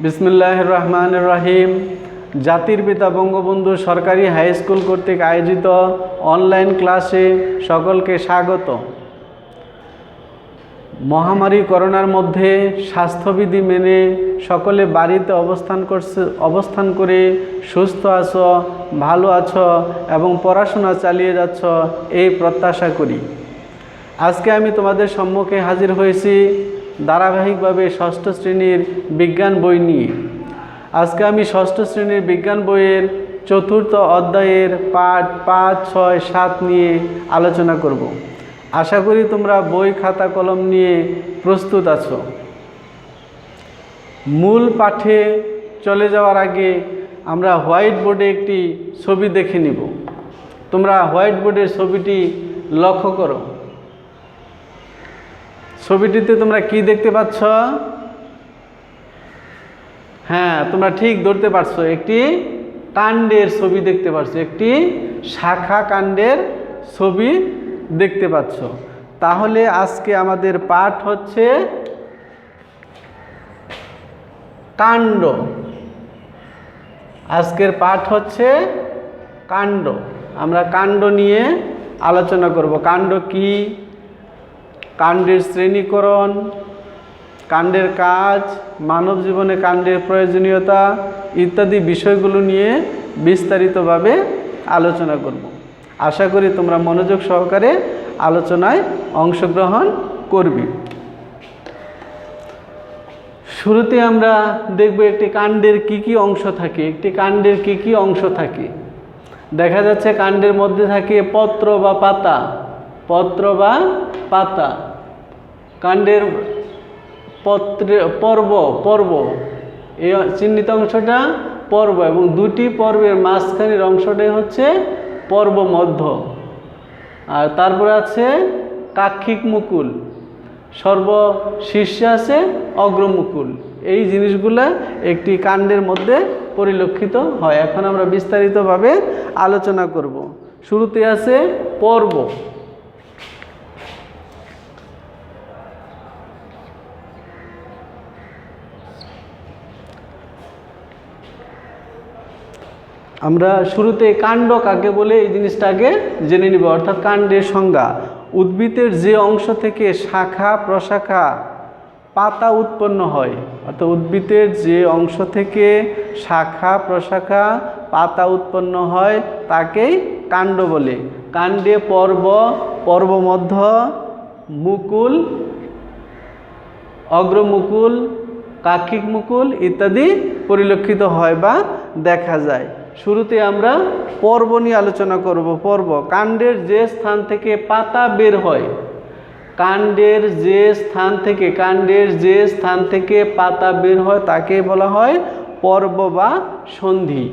বিসমিল্লাহির রহমানির রহিম। জাতির পিতা বঙ্গবন্ধু সরকারি হাই স্কুল কর্তৃক আয়োজিত অনলাইন ক্লাসে সকলকে স্বাগত। মহামারী করোনার মধ্যে স্বাস্থ্যবিধি মেনে সকলে বাড়িতে অবস্থান করে সুস্থ আছো, ভালো আছো এবং পড়াশোনা চালিয়ে যাচ্ছ এই প্রত্যাশা করি। আজকে আমি তোমাদের সম্মুখে হাজির হয়েছি ধারাবাহিকভাবে ষষ্ঠ শ্রেণীর বিজ্ঞান বই নিয়ে। আজকে আমি ষষ্ঠ শ্রেণীর বিজ্ঞান বইয়ের চতুর্থ অধ্যায়ের পাঠ 5, 6, 7 নিয়ে আলোচনা করব। আশা করি তোমরা বই খাতা কলম নিয়ে প্রস্তুত আছো। মূল পাঠে চলে যাওয়ার আগে আমরা হোয়াইট বোর্ডে একটি ছবি দেখে নিব। তোমরা হোয়াইট বোর্ডের ছবিটি লক্ষ্য করো। ছবিটিতে তোমরা কি দেখতে পাচ্ছ? হ্যাঁ, তোমরা ঠিক ধরতে পারছো, একটি কাণ্ডের ছবি দেখতে পাচ্ছ, একটি শাখা কাণ্ডের ছবি দেখতে পাচ্ছ। তাহলে আজকে আমাদের পাঠ হচ্ছে কাণ্ড। আজকের পাঠ হচ্ছে কাণ্ড। আমরা কাণ্ড নিয়ে আলোচনা করব। কাণ্ড কি, কাণ্ডের শ্রেণীকরণ, কাণ্ডের কাজ, মানব জীবনে কাণ্ডের প্রয়োজনীয়তা ইত্যাদি বিষয়গুলো নিয়ে বিস্তারিতভাবে আলোচনা করব। আশা করি তোমরা মনোযোগ সহকারে আলোচনায় অংশগ্রহণ করবে। শুরুতে আমরা দেখব একটি কাণ্ডের কি কি অংশ থাকে। একটি কাণ্ডের কি কি অংশ থাকে দেখা যাচ্ছে কাণ্ডের মধ্যে থাকে পত্র বা পাতা। পত্র বা পাতা। কাণ্ডের পর্ব এই চিহ্নিত অংশটা পর্ব এবং দুটি পর্বের মাঝখানের অংশটাই হচ্ছে পর্ব মধ্য। আর তারপরে আছে কাক্ষিক মুকুল, সর্বশীর্ষে আছে অগ্রমুকুল। এই জিনিসগুলা একটি কাণ্ডের মধ্যে পরিলক্ষিত হয়। এখন আমরা বিস্তারিতভাবে আলোচনা করব। শুরুতে আছে পর্ব। আমরা শুরুতে কাণ্ড কাকে বলে এই জিনিসটা আগে জেনে নিব, অর্থাৎ কাণ্ডের সংজ্ঞা। উদ্ভিদের যে অংশ থেকে শাখা প্রশাখা পাতা উৎপন্ন হয়, অর্থাৎ উদ্ভিদের যে অংশ থেকে শাখা প্রশাখা পাতা উৎপন্ন হয় তাকেই কাণ্ড বলে। কাণ্ডে পর্ব, পর্বমধ্য, মুকুল, অগ্রমুকুল, কাক্ষিক মুকুল ইত্যাদি পরিলক্ষিত হয় বা দেখা যায়। শুরুতে আমরা পর্ব নিয়ে আলোচনা করব। পর্ব কাণ্ডের যে স্থান থেকে পাতা বের হয়, কাণ্ডের যে স্থান থেকে পাতা বের হয় তাকে বলা হয় পর্ব বা সন্ধি।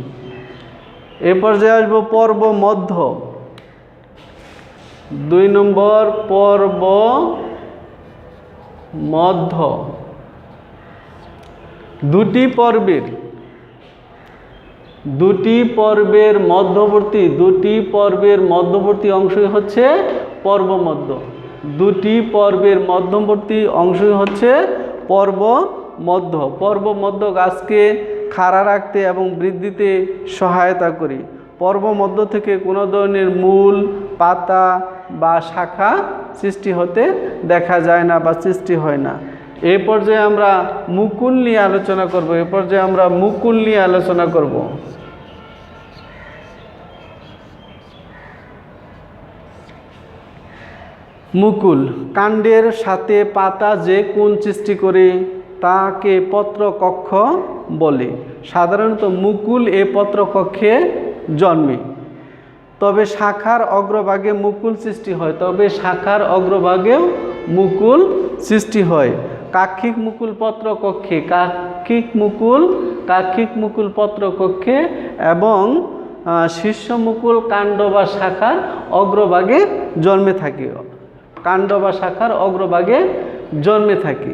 এ পর্যায়ে আসবো পর্ব মধ্য। 2 নম্বর পর্ব মধ্য। দুটি পর্বের মধ্যবর্তী অংশই হচ্ছে পর্ব মধ্য। দুটি পর্বের মধ্যবর্তী অংশই হচ্ছে পর্ব মধ্য। পর্ব মধ্য গাছকে খাড়া রাখতে এবং বৃদ্ধিতে সহায়তা করে। পর্ব মধ্য থেকে কোনো ধরনের মূল, পাতা বা শাখা সৃষ্টি হতে দেখা যায় না বা সৃষ্টি হয় না। এই পর্যায়ে আমরা মুকুল নিয়ে আলোচনা করব। মুকুল কাণ্ডের সাথে পাতা যে কোণ সৃষ্টি করে তাকে পত্রকক্ষ বলে। সাধারণত মুকুল এ পত্রকক্ষে জন্মে, তবে শাখার অগ্রভাগে মুকুল সৃষ্টি হয়। কাক্ষিক মুকুল পত্রকক্ষে এবং শীর্ষ মুকুল কাণ্ড বা শাখার অগ্রভাগে জন্মে থাকে।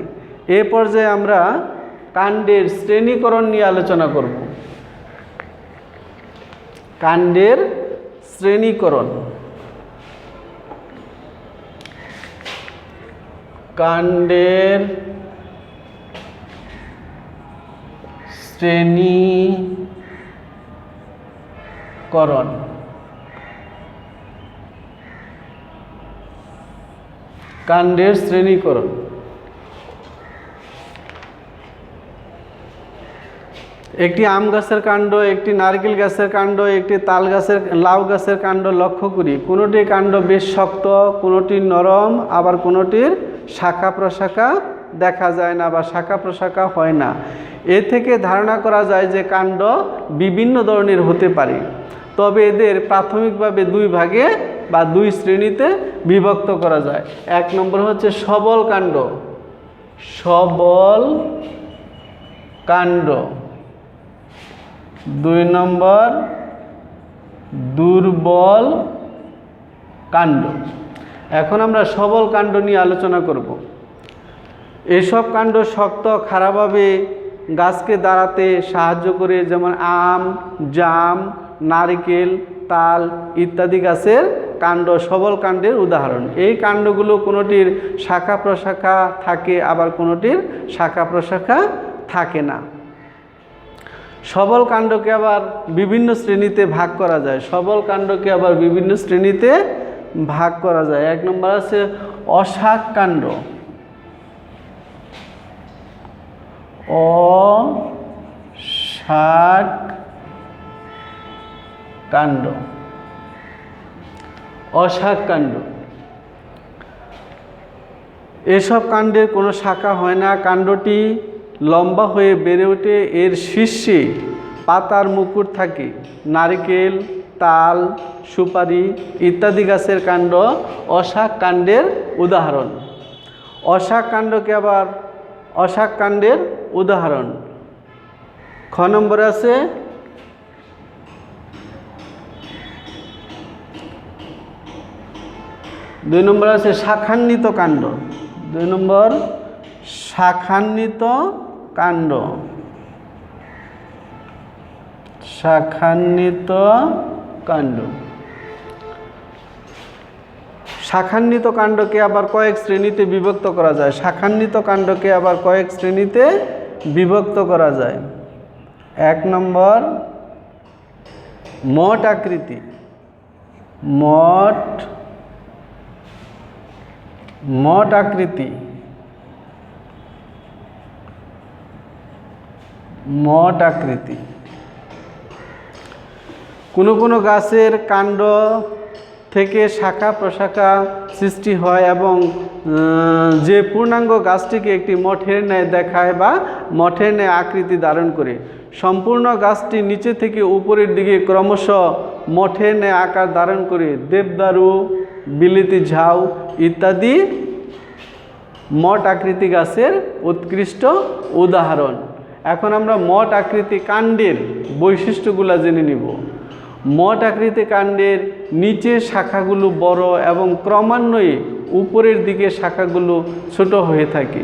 এ পর্যায়ে আমরা কাণ্ডের শ্রেণীকরণ নিয়ে আলোচনা করব। কাণ্ডের শ্রেণীকরণ। কাণ্ডের শ্রেণীকরণ। কাণ্ডের শ্রেণীকরণ। একটি আম গাছের কাণ্ড, একটি নারকেল গাছের কাণ্ড, একটি তাল গাছের লাউ গাছের কাণ্ড লক্ষ্য করি। কোনোটি কাণ্ড বেশ শক্ত, কোনোটি নরম, আবার কোনোটির শাখা প্রশাখা দেখা যায় না বা শাখা প্রশাখা হয় না। এ থেকে ধারণা করা যায় যে কাণ্ড বিভিন্ন ধরনের হতে পারে, তবে এদের প্রাথমিকভাবে দুই ভাগে বা দুই শ্রেণীতে বিভক্ত করা যায়। এক নম্বর হচ্ছে সবল কাণ্ড, সবল কাণ্ড। দুই নম্বর দুর্বল কাণ্ড। এখন আমরা সবল কাণ্ড নিয়ে আলোচনা করব। এসব কাণ্ড শক্ত খাড়াভাবে গাছকে দাঁড়াতে সাহায্য করে, যেমন আম, জাম, নারকেল, তাল ইত্যাদি গাছের কাণ্ড সবল কাণ্ডের উদাহরণ। এই কাণ্ডগুলো কোনোটির শাখা প্রশাখা থাকে, আবার কোনোটির শাখা প্রশাখা থাকে না। সবল কাণ্ডকে আবার বিভিন্ন শ্রেণীতে ভাগ করা যায়। সবল কাণ্ডকে আবার বিভিন্ন শ্রেণীতে ভাগ করা যায়। এক নম্বর আছে অশাক কাণ্ড। অশাক কাণ্ড। অশাক কাণ্ড। এসব কাণ্ডের কোনো শাখা হয় না। কাণ্ডটি লম্বা হয়ে বেড়ে ওঠে। এর শীর্ষে পাতার মুকুট থাকে। নারকেল, তাল, সুপারি ইত্যাদি গাছের কাণ্ড অশাক কাণ্ডের উদাহরণ। অশাক কাণ্ডকে আবার অশাক কাণ্ডের উদাহরণ। খ নম্বরে আছে দুই নম্বর আছে শাখান্বিত কাণ্ড। দুই নম্বর শাখান্বিত কাণ্ড। শাখান্বিত কাণ্ড। শাখান্বিত কাণ্ডকে আবার কয়েক শ্রেণীতে বিভক্ত করা যায়। শাখান্বিত কাণ্ডকে আবার কয়েক শ্রেণীতে বিভক্ত করা যায়। এক নম্বর মোট আকৃতি। মোট আকৃতি। মোট আকৃতি। কোনো কোনো গাছের কাণ্ড থেকে শাখা প্রশাখা সৃষ্টি হয় এবং যে পূর্ণাঙ্গ গাছটিকে একটি মঠের ন্যায় দেখায় বা মঠের ন্যায় আকৃতি ধারণ করে। সম্পূর্ণ গাছটি নিচে থেকে উপরের দিকে ক্রমশ মঠের ন্যায় আকার ধারণ করে। দেবদারু, বিলিতি ঝাউ ইত্যাদি মঠ আকৃতি গাছের উৎকৃষ্ট উদাহরণ। এখন আমরা মঠ আকৃতি কাণ্ডের বৈশিষ্ট্যগুলো জেনে নিব। মঠ আকৃতি কাণ্ডের নিচের শাখাগুলো বড় এবং ক্রমান্বয়ে উপরের দিকে শাখাগুলো ছোট হয়ে থাকে।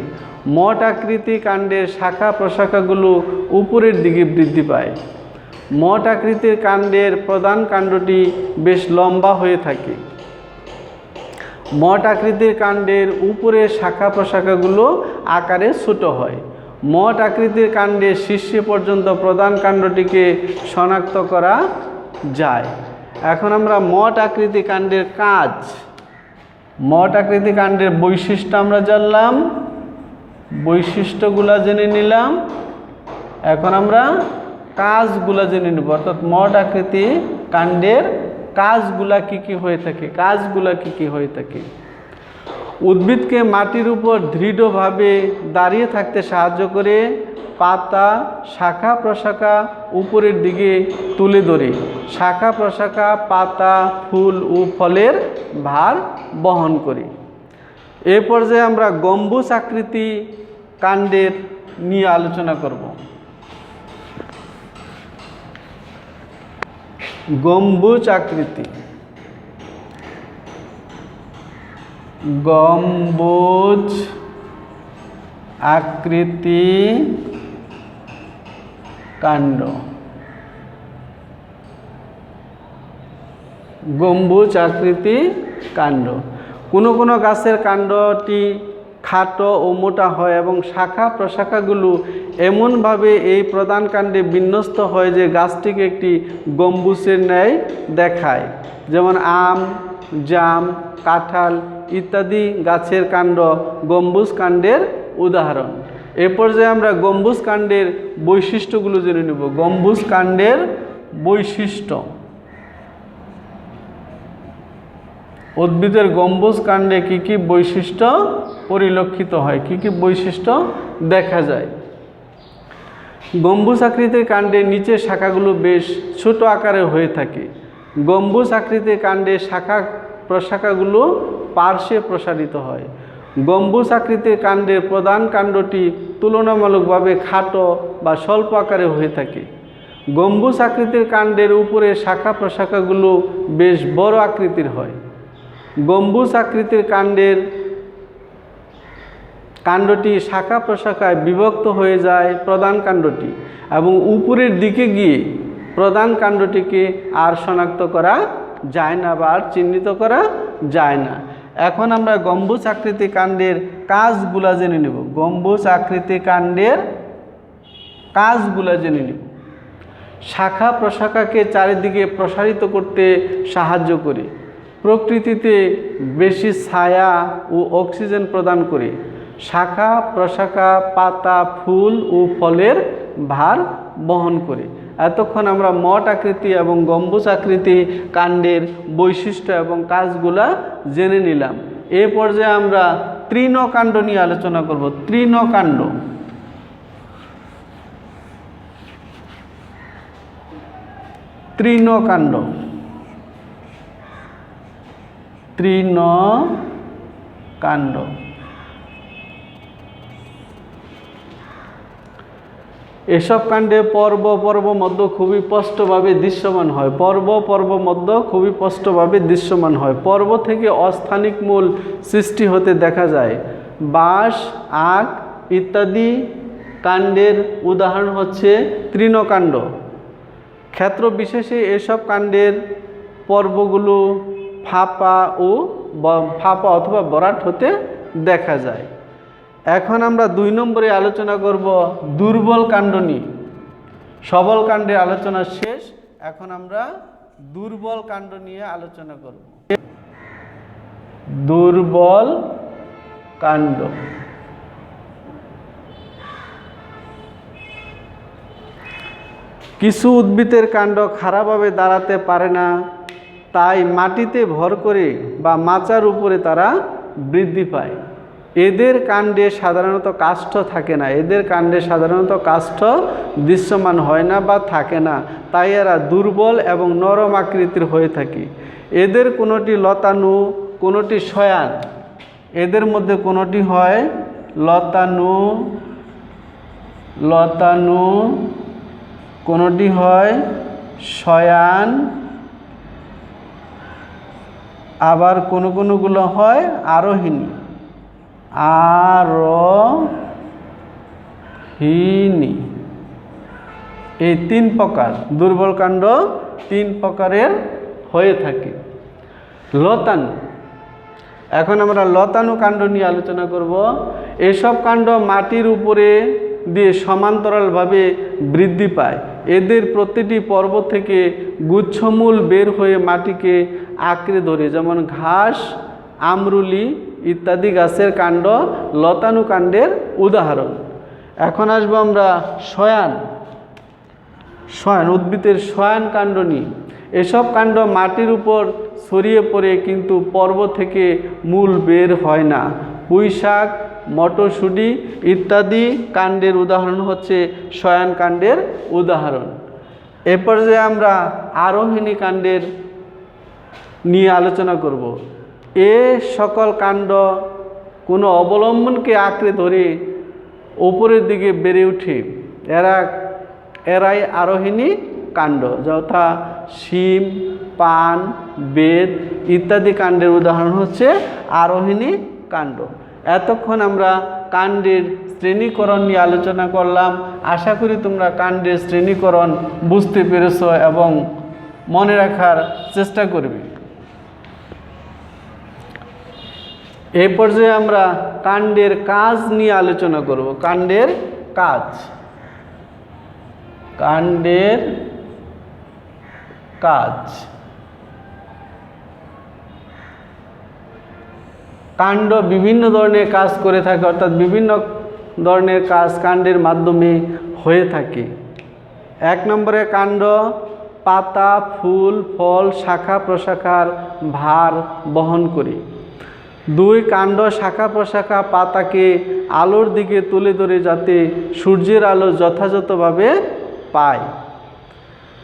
মঠ আকৃতি কাণ্ডের শাখা প্রশাখাগুলো উপরের দিকে বৃদ্ধি পায়। মঠ আকৃতির কাণ্ডের প্রধান কাণ্ডটি বেশ লম্বা হয়ে থাকে। মঠ আকৃতির কাণ্ডের উপরের শাখা প্রশাখাগুলো আকারে ছোট হয়। মঠ আকৃতির কাণ্ডের শীর্ষে পর্যন্ত প্রধান কাণ্ডটিকে শনাক্ত করা যায়। এখন আমরা মঠ আকৃতি কাণ্ডের কাজ, মঠ আকৃতি কাণ্ডের বৈশিষ্ট্য আমরা জানলাম, বৈশিষ্ট্যগুলা জেনে নিলাম। এখন আমরা কাজগুলা জেনে নেব, অর্থাৎ মঠ আকৃতি কাণ্ডের কাজগুলা কি কি হয়ে থাকে। কাজগুলা কি কি হয়ে থাকে? উদ্ভিদকে মাটির উপর দৃঢ়ভাবে দাঁড়িয়ে থাকতে সাহায্য করে। পাতা, শাখা প্রশাখা উপরের দিকে তুলে ধরে। শাখা প্রশাখা পাতা, ফুল ও ফলের ভার বহন করে। এ পর্যায়ে আমরা গম্বুজ আকৃতি কাণ্ডের নিয়ে আলোচনা করব। গম্বুজ আকৃতি। গম্বুজ আকৃতি কাণ্ড। গম্বুজ আকৃতি কাণ্ড। কোনো কোনো গাছের কাণ্ডটি খাটো ও মোটা হয় এবং শাখা প্রশাখাগুলো এমনভাবে এই প্রধান কাণ্ডে বিন্যস্ত হয় যে গাছটিকে একটি গম্বুজের ন্যায় দেখায়। যেমন আম, জাম, কাঁঠাল ইত্যাদি গাছের কাণ্ড গম্বুজ কাণ্ডের উদাহরণ। এ পর্যায়ে আমরা গম্বুজ কাণ্ডের বৈশিষ্ট্যগুলো জেনে নেব। গম্বুজ কাণ্ডের বৈশিষ্ট্য। উদ্ভিদের গম্বুজ কাণ্ডে কী কী বৈশিষ্ট্য পরিলক্ষিত হয়, কী কী বৈশিষ্ট্য দেখা যায়। গম্বুজ আকৃতির কাণ্ডের নিচের শাখাগুলো বেশ ছোট আকারে হয়ে থাকে। গম্বুজ আকৃতির কাণ্ডে শাখা প্রশাখাগুলো পার্শ্বে প্রসারিত হয়। গম্বুজ আকৃতির কাণ্ডের প্রধান কাণ্ডটি তুলনামূলকভাবে খাটো বা স্বল্প আকারে হয়ে থাকে। গম্বুজ আকৃতির কাণ্ডের উপরে শাখা প্রশাখাগুলো বেশ বড় আকৃতির হয়। গম্বুজ আকৃতির কাণ্ডটি শাখা প্রশাখায় বিভক্ত হয়ে যায় প্রধান কাণ্ডটি, এবং উপরের দিকে গিয়ে প্রধান কাণ্ডটিকে আর শনাক্ত করা যায় না বা আর চিহ্নিত করা যায় না। এখন আমরা গম্বুজ আকৃতি কাণ্ডের কাজগুলা জেনে নেব। গম্বুজ আকৃতি কাণ্ডের কাজগুলা জেনে নেব। শাখা প্রশাখাকে চারিদিকে প্রসারিত করতে সাহায্য করে, প্রকৃতিতে বেশি ছায়া ও অক্সিজেন প্রদান করে, শাখা প্রশাখা পাতা ফুল ও ফলের ভার বহন করে। এতক্ষণ আমরা মঠ আকৃতি এবং গম্বুজ আকৃতি কাণ্ডের বৈশিষ্ট্য এবং কাজগুলা জেনে নিলাম। এ পর্যায়ে আমরা তৃণকাণ্ড নিয়ে আলোচনা করব। তৃণকাণ্ড। তৃণকাণ্ড তৃণকাণ্ড এসব কাণ্ডে পর্ব মধ্য খুবই স্পষ্টভাবে দৃশ্যমান হয়। পর্ব মধ্য খুবই স্পষ্টভাবে দৃশ্যমান হয়। পর্ব থেকে অস্থানিক মূল সৃষ্টি হতে দেখা যায়। বাঁশ, আখ ইত্যাদি কাণ্ডের উদাহরণ হচ্ছে তৃণকাণ্ড। ক্ষেত্র বিশেষে এসব কাণ্ডের পর্বগুলো ফাঁপা অথবা ভরাট হতে দেখা যায়। এখন আমরা 2 নম্বরে আলোচনা করব দুর্বল কাণ্ড নিয়ে। সবল কাণ্ডের আলোচনা শেষ, এখন আমরা দুর্বল কাণ্ড নিয়ে আলোচনা করব। দুর্বল কাণ্ড। কিছু উদ্ভিদের কাণ্ড খাড়াভাবে দাঁড়াতে পারে না, তাই মাটিতে ভর করে বা মাচার উপরে তারা বৃদ্ধি পায়। এদের কাণ্ডে সাধারণত কাষ্ঠ থাকে না। এদের কাণ্ডে সাধারণত কাষ্ঠ দৃশ্যমান হয় না বা থাকে না, তাই এরা দুর্বল এবং নরম আকৃতির হয়ে থাকে। এদের কোনোটি লতানু, কোনোটি শয়ান। এদের মধ্যে কোনোটি হয় লতানু, কোনোটি হয় শয়ান, আবার কোনোগুলো হয় আরোহিণী। এই 3 প্রকার দুর্বল কাণ্ড 3 প্রকারের হয়ে থাকে। লতানু। এখন আমরা লতানু কাণ্ড নিয়ে আলোচনা করব। এসব কাণ্ড মাটির উপরে দিয়ে সমান্তরালভাবে বৃদ্ধি পায়। এদের প্রতিটি পর্ব থেকে গুচ্ছমূল বের হয়ে মাটিকে আঁকড়ে ধরে, যেমন ঘাস, আমরুলি ইত্যাদি গাছের কাণ্ড লতানু কাণ্ডের উদাহরণ। এখন আসবো আমরা শয়ান। উদ্ভিদের শয়ান কাণ্ড নিয়ে। এসব কাণ্ড মাটির উপর ছড়িয়ে পড়ে কিন্তু পর্ব থেকে মূল বের হয় না। পুঁইশাক, মটরশুঁটি ইত্যাদি কাণ্ডের উদাহরণ হচ্ছে শয়ান কাণ্ডের উদাহরণ। এ পর্যায়ে আমরা আরোহিণী কাণ্ডের নিয়ে আলোচনা করব। এ সকল কাণ্ড কোনো অবলম্বনকে আঁকড়ে ধরে উপরের দিকে বেড়ে ওঠে। এরাই আরোহিণী কাণ্ড, যথা শিম, পান, বেত ইত্যাদি কাণ্ডের উদাহরণ হচ্ছে আরোহিণী কাণ্ড। এতক্ষণ আমরা কাণ্ডের শ্রেণীকরণ নিয়ে আলোচনা করলাম। আশা করি তোমরা কাণ্ডের শ্রেণীকরণ বুঝতে পেরেছ এবং মনে রাখার চেষ্টা করবে। এই পর্যায়ে আমরা কাণ্ডের কাজ নিয়ে আলোচনা করব। কাণ্ডের কাজ, কাণ্ডের কাজ। কাণ্ড বিভিন্ন ধরনের কাজ করে থাকে, অর্থাৎ বিভিন্ন ধরনের কাজ কাণ্ডের মাধ্যমে হয়ে থাকে। 1 নম্বরে কাণ্ড পাতা, ফুল, ফল, শাখা প্রশাখার ভার বহন করে। 2 কাণ্ড শাখা প্রশাখা পাতাকে আলোর দিকে তুলে ধরে যাতে সূর্যের আলো যথাযথভাবে পায়।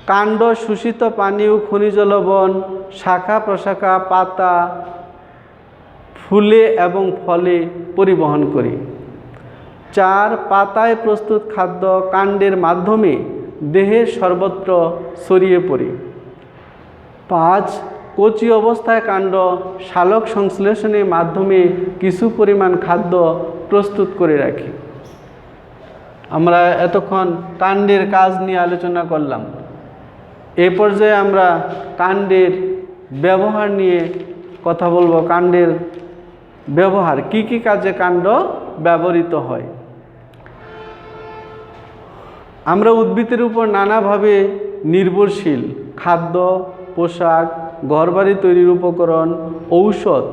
কাণ্ড শোষিত পানি ও খনিজ লবণ শাখা প্রশাখা পাতা, ফুলে এবং ফলে পরিবহন করে। 4 পাতায় প্রস্তুত খাদ্য কাণ্ডের মাধ্যমে দেহের সর্বত্র ছড়িয়ে পড়ে। 5 কচি অবস্থায় কাণ্ড সালোক সংশ্লেষণের মাধ্যমে কিছু পরিমাণ খাদ্য প্রস্তুত করে রাখে। আমরা এতক্ষণ কাণ্ডের কাজ নিয়ে আলোচনা করলাম। এ পর্যায়ে আমরা কাণ্ডের ব্যবহার নিয়ে কথা বলবো। কাণ্ডের ব্যবহার, কি কি কাজে কাণ্ড ব্যবহৃত হয়। আমরা উদ্ভিদের উপর নানাভাবে নির্ভরশীল। খাদ্য, পোশাক, ঘরবাড়ি তৈরির উপকরণ, ঔষধ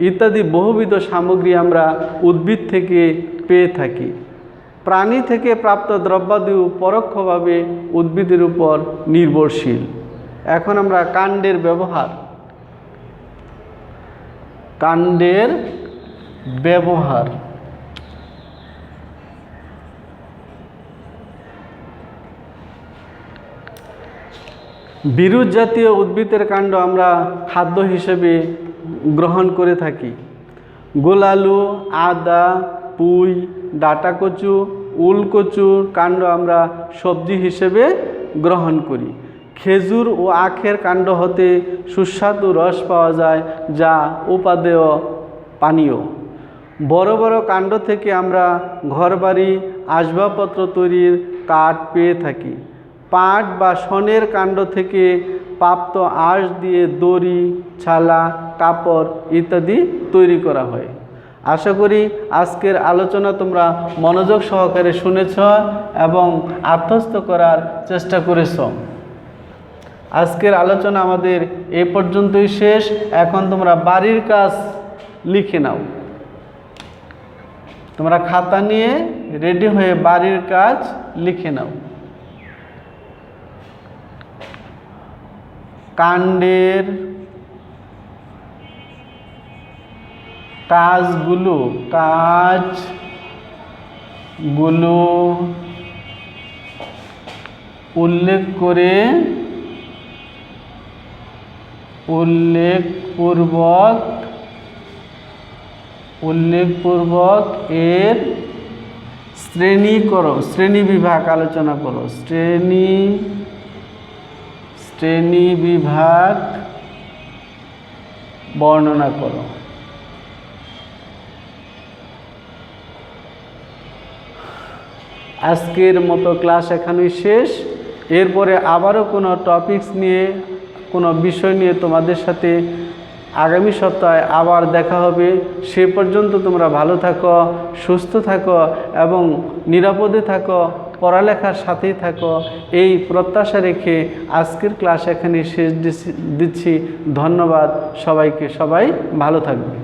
ইত্যাদি বহুবিধ সামগ্রী আমরা উদ্ভিদ থেকে পেয়ে থাকি। প্রাণী থেকে প্রাপ্ত দ্রব্যাদিও পরোক্ষভাবে উদ্ভিদের উপর নির্ভরশীল। এখন আমরা কাণ্ডের ব্যবহার, কাণ্ডের ব্যবহার। বিরুৎ জাতীয় উদ্ভিদের কাণ্ড আমরা খাদ্য হিসেবে গ্রহণ করে থাকি। গোলালু, আদা, পুঁই, ডাঁটা কচু, উলকচুর কাণ্ড আমরা সবজি হিসেবে গ্রহণ করি। খেজুর ও আখের কাণ্ড হতে সুস্বাদু রস পাওয়া যায়, যা উপাদেয় পানীয়। বড় বড় কাণ্ড থেকে আমরা ঘরবাড়ি, আসবাবপত্র তৈরির কাঠ পেয়ে থাকি। পাট বা শনের কাণ্ড থেকে প্রাপ্ত আঁশ দিয়ে দড়ি, ছালা, কাপড় ইত্যাদি তৈরি করা হয়। আশা করি আজকের আলোচনা তোমরা মনোযোগ সহকারে শুনেছ এবং আত্মস্থ করার চেষ্টা করেছ। আজকের আলোচনা আমাদের এ পর্যন্তই শেষ। এখন তোমরা বাড়ির কাজ লিখে নাও। তোমরা খাতা নিয়ে রেডি হয়ে বাড়ির কাজ লিখে নাও। কাণ্ডের কাজগুলো উল্লেখপূর্বক এর শ্রেণী করো, শ্রেণী বিভাগ আলোচনা করো। শ্রেণী বিভাগ বর্ণনা করো। আজকের মতো ক্লাস এখানেই শেষ। এরপরে আবারও কোনো টপিকস নিয়ে, কোনো বিষয় নিয়ে তোমাদের সাথে আগামী সপ্তাহে আবার দেখা হবে। সে পর্যন্ত তোমরা ভালো থাকো, সুস্থ থাকো এবং নিরাপদে থাকো, পড়ালেখার সাথেই থাকো, এই প্রত্যাশা রেখে আজকের ক্লাস এখানে শেষ দিচ্ছি। ধন্যবাদ সবাইকে। সবাই ভালো থাকবে।